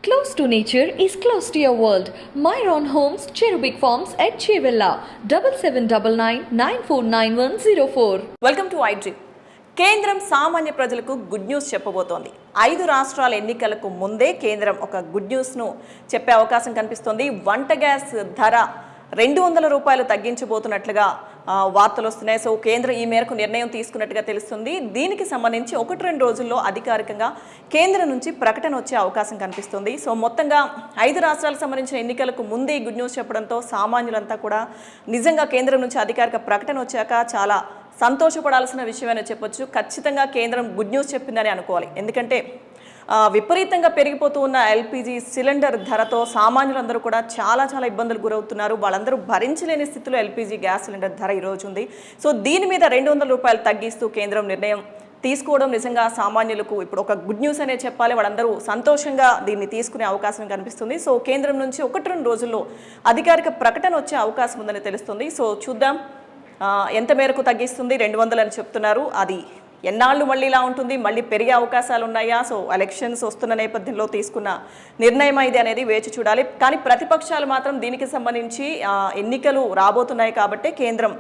Close to nature is close to your world. Myron Homes, Cherubic Farms at Chevilla, 7799949104. Welcome to iDream. కేంద్రం సామాన్య ప్రజలకు good news చెప్పబోతోంది. 5 రాష్ట్రాల ఎన్నికలకు ముందే కేంద్రం ఒక గుడ్ న్యూస్ను చెప్పే అవకాశం కనిపిస్తోంది. వంట గ్యాస్ ధర ₹200 తగ్గించబోతున్నట్లుగా వార్తలు వస్తున్నాయి. సో కేంద్రం ఈ మేరకు నిర్ణయం తీసుకున్నట్టుగా తెలుస్తుంది. దీనికి సంబంధించి 1-2 రోజుల్లో అధికారికంగా కేంద్రం నుంచి ప్రకటన వచ్చే అవకాశం కనిపిస్తుంది. సో మొత్తంగా 5 రాష్ట్రాలకు సంబంధించిన ఎన్నికలకు ముందే గుడ్ న్యూస్ చెప్పడంతో సామాన్యులంతా కూడా నిజంగా కేంద్రం నుంచి అధికారిక ప్రకటన వచ్చాక చాలా సంతోషపడాల్సిన విషయమని చెప్పొచ్చు. ఖచ్చితంగా కేంద్రం గుడ్ న్యూస్ చెప్పిందని అనుకోవాలి. ఎందుకంటే విపరీతంగా పెరిగిపోతూ ఉన్న ఎల్పిజి సిలిండర్ ధరతో సామాన్యులందరూ కూడా చాలా ఇబ్బందులు గురవుతున్నారు. వాళ్ళందరూ భరించలేని స్థితిలో ఎల్పిజి గ్యాస్ సిలిండర్ ధర ఈరోజు ఉంది. సో దీని మీద ₹200 తగ్గిస్తూ కేంద్రం నిర్ణయం తీసుకోవడం నిజంగా సామాన్యులకు ఇప్పుడు ఒక గుడ్ న్యూస్ అనే చెప్పాలి. వాళ్ళందరూ సంతోషంగా దీన్ని తీసుకునే అవకాశం కనిపిస్తుంది. సో కేంద్రం నుంచి 1-2 రోజుల్లో అధికారిక ప్రకటన వచ్చే అవకాశం ఉందని తెలుస్తుంది. సో చూద్దాం ఎంత మేరకు తగ్గిస్తుంది. 200 అని చెప్తున్నారు. అది ఎన్నాళ్ళు మళ్ళీ ఇలా ఉంటుంది, మళ్ళీ పెరిగే అవకాశాలు ఉన్నాయా? సో ఎలక్షన్స్ వస్తున్న నేపథ్యంలో తీసుకున్న నిర్ణయం ఇది అనేది వేచి చూడాలి. కానీ ప్రతిపక్షాలు మాత్రం దీనికి సంబంధించి ఎన్నికలు రాబోతున్నాయి కాబట్టి కేంద్రం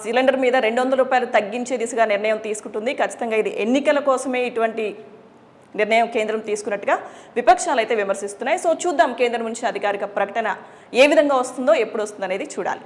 సిలిండర్ మీద ₹200 తగ్గించే దిశగా నిర్ణయం తీసుకుంటుంది. ఖచ్చితంగా ఇది ఎన్నికల కోసమే ఇటువంటి నిర్ణయం కేంద్రం తీసుకున్నట్టుగా విపక్షాలు అయితే విమర్శిస్తున్నాయి. సో చూద్దాం కేంద్రం నుంచి అధికారిక ప్రకటన ఏ విధంగా వస్తుందో, ఎప్పుడు వస్తుందో అనేది చూడాలి.